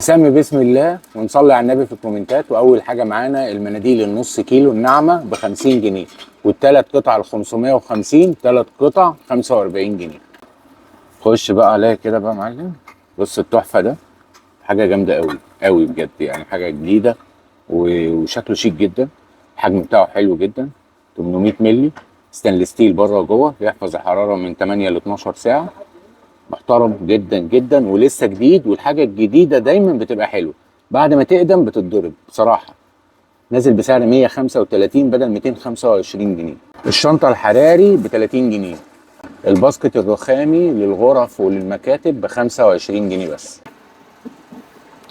نسمي بسم الله ونصلي على النبي في الكومنتات. واول حاجه معانا المناديل النص كيلو الناعمه ب 50 جنيه، والثلاث قطع ال 550، ثلاث قطع 45 جنيه. خش بقى عليا كده بقى يا معلم. بص التحفه ده حاجه جامده قوي قوي بجد، يعني حاجه جديده وشكله شيك جدا. الحجم بتاعه حلو جدا، 800 مللي، ستانلس ستيل بره وجوه، يحفظ الحراره من 8 ل 12 ساعه. محترم جدا جدا ولسه جديد، والحاجه الجديده دايما بتبقى حلوه، بعد ما تقدم بتتضرب بصراحه. نازل بسعر 135 بدل 225 جنيه. الشنطه الحراري ب 30 جنيه. الباسكت الرخامي للغرف وللمكاتب ب 25 جنيه بس.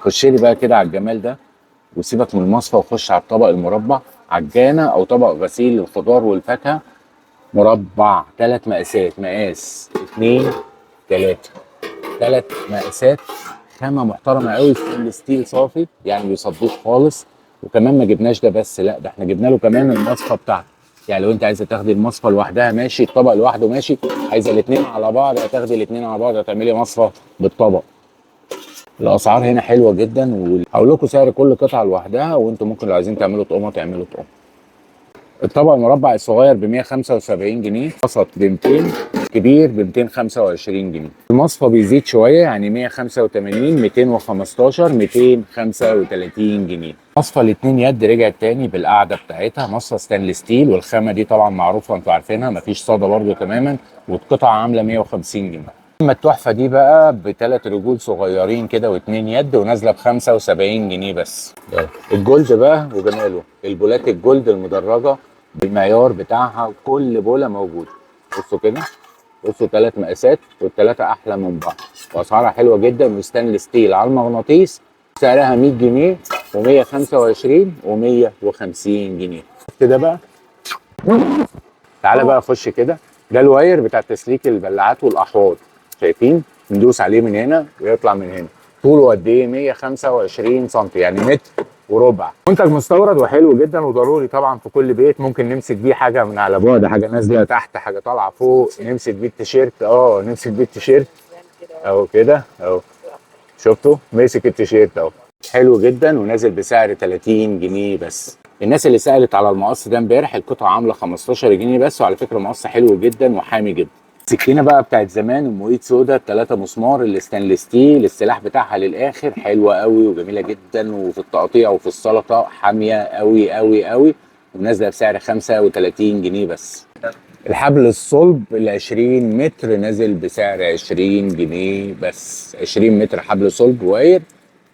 خش لي بقى كده على الجمال ده، وسيبك من المصفى وخش على الطبق المربع، عجانه او طبق غسيل للخضار والفاكهه. مربع 3 مقاسات، مقاس 2 3، 3 مقاسات. خامه محترمه قوي، ستيل ستيل صافي يعني بيصدوك خالص. وكمان ما جبناش ده بس، لا ده احنا جبنا له كمان المصفى بتاعته. يعني لو انت عايزه تاخدي المصفى لوحدها ماشي، الطبق لوحده ماشي، عايزه الاثنين على بعض هتاخدي الاثنين على بعض، هتعملي مصفى بالطبق. الاسعار هنا حلوه جدا، وهقول لكم سعر كل قطعه لوحدها، وانتم ممكن لو عايزين تعملوا طقمه تعملوا طقمه. الطبق المربع الصغير ب 175 جنيه، وسط ب 200، كبير ب 225 جنيه. المصفى بيزيد شويه، يعني 185، 215، 235 جنيه. مصفى الاتنين يد رجعت تاني بالقعده بتاعتها، مصفى ستانلس ستيل، والخامه دي طبعا معروفه انتوا عارفينها، مفيش صدى برده تماما، والقطعه عامله 150 جنيه. اما التحفه دي بقى بثلاث رجول صغيرين كده واتنين يد، ونازله ب 75 جنيه بس. الجولد بقى وجماله، البولات الجولد المدرجه بالمعيار بتاعها، كل بوله موجوده. بصوا كده، بصوا 3 مقاسات، والثلاثه احلى من بعض، واسعارها حلوه جدا، وستانلس ستيل على المغناطيس. سعرها 100 جنيه و125 و150 جنيه. كده بقى تعالى بقى خش كده. ده الواير بتاع تسليك البلاعات والاحواض، شايفين؟ ندوس عليه من هنا ويطلع من هنا. طوله قد ايه؟ 125 سم، يعني متر وربع. منتج مستورد وحلو جدا وضروري طبعا في كل بيت. ممكن نمسك بيه حاجه من على بعد، حاجه نازله تحت، حاجه طالعه فوق، نمسك بيه التيشيرت. نمسك بيه التيشيرت اهو كده اهو. شفتوا؟ مسك التيشيرت اهو. حلو جدا ونازل بسعر 30 جنيه بس. الناس اللي سألت على المقص ده امبارح، القطعه عامله 15 جنيه بس، وعلى فكره مقص حلو جدا وحامي جدا. السكينه بقى بتاعت زمان، ام ايد سودا، 3 مسمار، الستانلس ستيل، السلاح بتاعها للاخر، حلوه قوي وجميله جدا، وفي التقطيع وفي السلطه حاميه قوي قوي قوي، ونازله بسعر 35 جنيه بس. الحبل الصلب ال 20 متر نازل بسعر 20 جنيه بس. 20 متر حبل صلب واير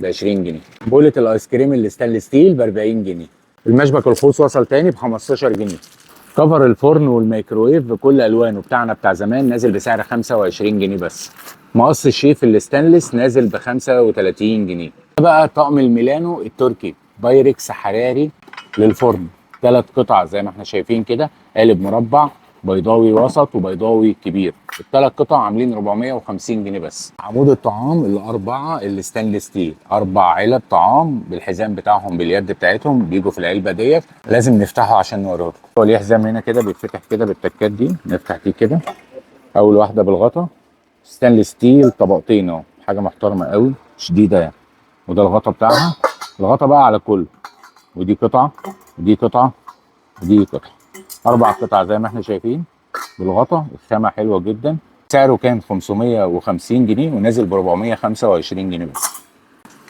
ب 20 جنيه. بولة الايس كريم الستانلس ستيل ب 40 جنيه. المشبك الخوص وصل تاني ب 15 جنيه. كفر الفرن والميكرويف بكل الوانه بتاعنا بتاع زمان نازل بسعر 25 جنيه بس. مقص الشيف الستانلس نازل ب 35 جنيه. ده بقى طقم الميلانو التركي، بايركس حراري للفرن، 3 قطع زي ما احنا شايفين كده، قالب مربع، بيضاوي وسط وبيضاوي كبير. الثلاث قطع عاملين 450 جنيه بس. عمود الطعام الاربعه الستانلس ستيل، 4 علب طعام بالحزام بتاعهم باليد بتاعتهم، بيجوا في العلبه ديت، لازم نفتحه عشان نوريه. هو ليه حزام هنا كده بيتفتح كده بالتكات دي، نفتح دي كده. اول واحده بالغطا، ستانلس ستيل طبقتين اهو، حاجه محترمه قوي شديده يعني. وده الغطا بتاعها، الغطا بقى على كله. ودي قطعه، ودي قطعه، ودي قطعه، 4 قطع زي ما احنا شايفين بالغطا. الخامه حلوه جدا. سعره كان 550 جنيه ونازل ب 425 جنيه بس.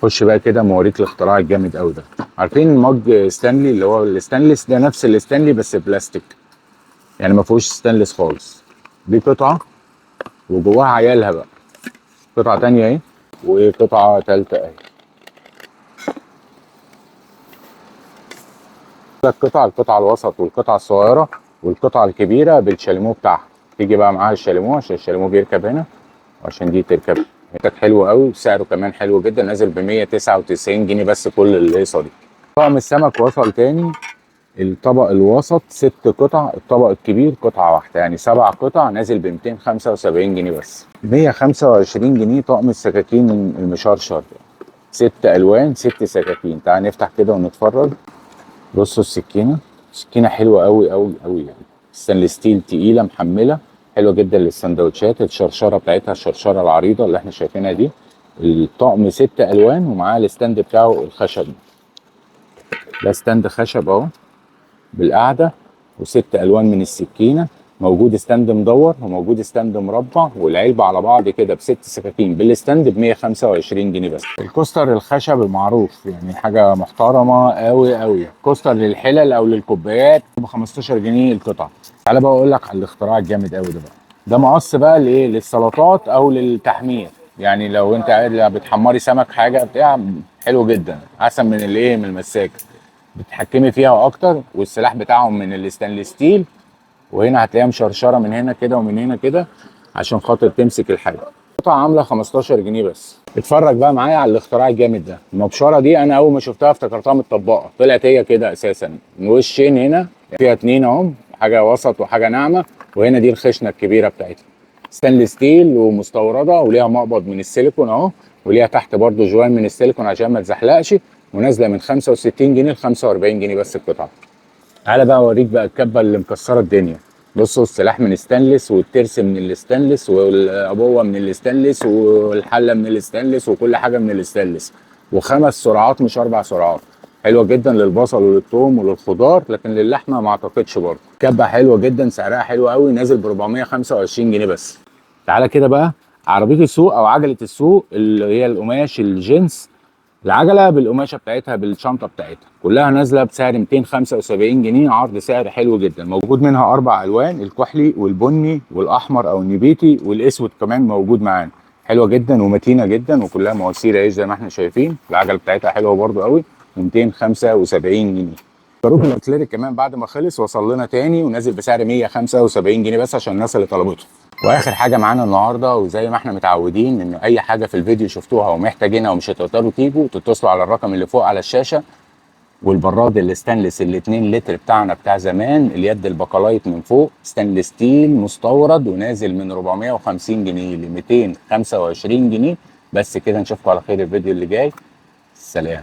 خش بقى كده موريك الاختراع الجامد قوي ده. عارفين مج ستانلي اللي هو الستانلس ده؟ نفس الستانلي بس بلاستيك، يعني ما فيهوش ستانلس خالص. دي قطعه وجواها عيالها بقى، قطعه تانية اهي، وقطعه ثالثه اهي. القطعه الوسط والقطعه الصغيره والقطعه الكبيره بالشاليمو بتاعها. تيجي بقى معاها الشاليمو عشان الشاليمو بيركب هنا، وعشان دي تركب. منتج حلو قوي وسعره كمان حلو جدا، نازل ب 199 جنيه بس كل الهيصه دي. طقم السمك وصل تاني. الطبق الوسط 6 قطع، الطبق الكبير قطعه واحده، يعني 7 قطع، نازل ب 275 جنيه بس. 125 جنيه طقم السكاكين المشرشر، 6 الوان 6 سكاكين. تعال نفتح كده ونتفرج. بصوا السكينه، سكينه حلوه قوي قوي قوي يعني، ستانلس ستيل تقيله محمله، حلوه جدا للسندوتشات. الشرشره بتاعتها الشرشره العريضه اللي احنا شايفينها دي، الطقم 6 الوان ومعاه الستاند بتاعه الخشب. ده ستاند خشب اهو بالقعده، و6 الوان من السكينه. موجود ستاند مدور وموجود ستاند مربع، والعلبه على بعض كده ب6 سكاكين بالستاند ب 125 جنيه بس. الكوستر الخشب المعروف يعني حاجه محترمه قوي قوي. كوستر للحلل او للكوبايات ب 15 جنيه القطعه. تعالى بقى اقول لك على الاختراع الجامد قوي ده بقى. ده مقص بقى لايه؟ للسلطات او للتحمير. يعني لو انت قاعد بتحمري سمك حاجه بتاع، حلو جدا، احسن من الايه، من المساك. بتحكمي فيها اكتر، والسلاح بتاعهم من الستانلس ستيل، وهنا هتلاقيها مشرشره من هنا كده ومن هنا كده عشان خاطر تمسك الحاجه. القطعه عامله 15 جنيه بس. اتفرج بقى معايا على الاختراع الجامد ده. المبشره دي انا اول ما شفتها افتكرتها متطبقه، طلعت هي كده اساسا. الوشين هنا فيها 2 اهم، حاجه وسط وحاجه ناعمه، وهنا دي الخشنه الكبيره بتاعتها. ستانلس ستيل ومستورده، وليها مقبض من السيليكون اهو، وليها تحت برضو جوان من السيليكون عشان ما تزحلقش، ونازله من 65 جنيه ل 45 جنيه بس القطعه. تعالى بقى اوريك بقى الكبه اللي مكسره الدنيا. بصوا السلاح من ستانلس، والترس من الستانلس، والابوه من الستانلس، والحله من الستانلس، وكل حاجه من الستانلس، و5 سرعات مش 4 سرعات. حلوه جدا للبصل وللثوم وللخضار، لكن للحمه ما اعتقدش. برضه كبه حلوه جدا، سعرها حلو قوي، نازل ب 425 جنيه بس. تعالى كده بقى عربيه السوق او عجله السوق اللي هي القماش الجينز. العجله بالقماشه بتاعتها بالشنطه بتاعتها كلها نازله بسعر 275 جنيه، عرض سعر حلو جدا. موجود منها 4 الوان، الكحلي والبني والاحمر او النبيتي والاسود كمان موجود معانا. حلوه جدا ومتينه جدا، وكلها مواسير اهي زي ما احنا شايفين. العجله بتاعتها حلوه برده قوي، 275 جنيه. كروك الاكليريك كمان بعد ما خلص وصل لنا تاني ونازل بسعر 175 جنيه بس عشان الناس اللي طلبته. واخر حاجه معانا النهارده، وزي ما احنا متعودين ان اي حاجه في الفيديو شفتوها ومحتاجينها ومش هتقدروا تيجوا، تتصلوا على الرقم اللي فوق على الشاشه. والبراد الستانلس ال2 لتر بتاعنا بتاع زمان، اليد البقلايت من فوق، ستانلس ستيل مستورد ونازل من 450 جنيه ل 225 جنيه بس كده. نشوفكم على خير الفيديو اللي جاي. سلام.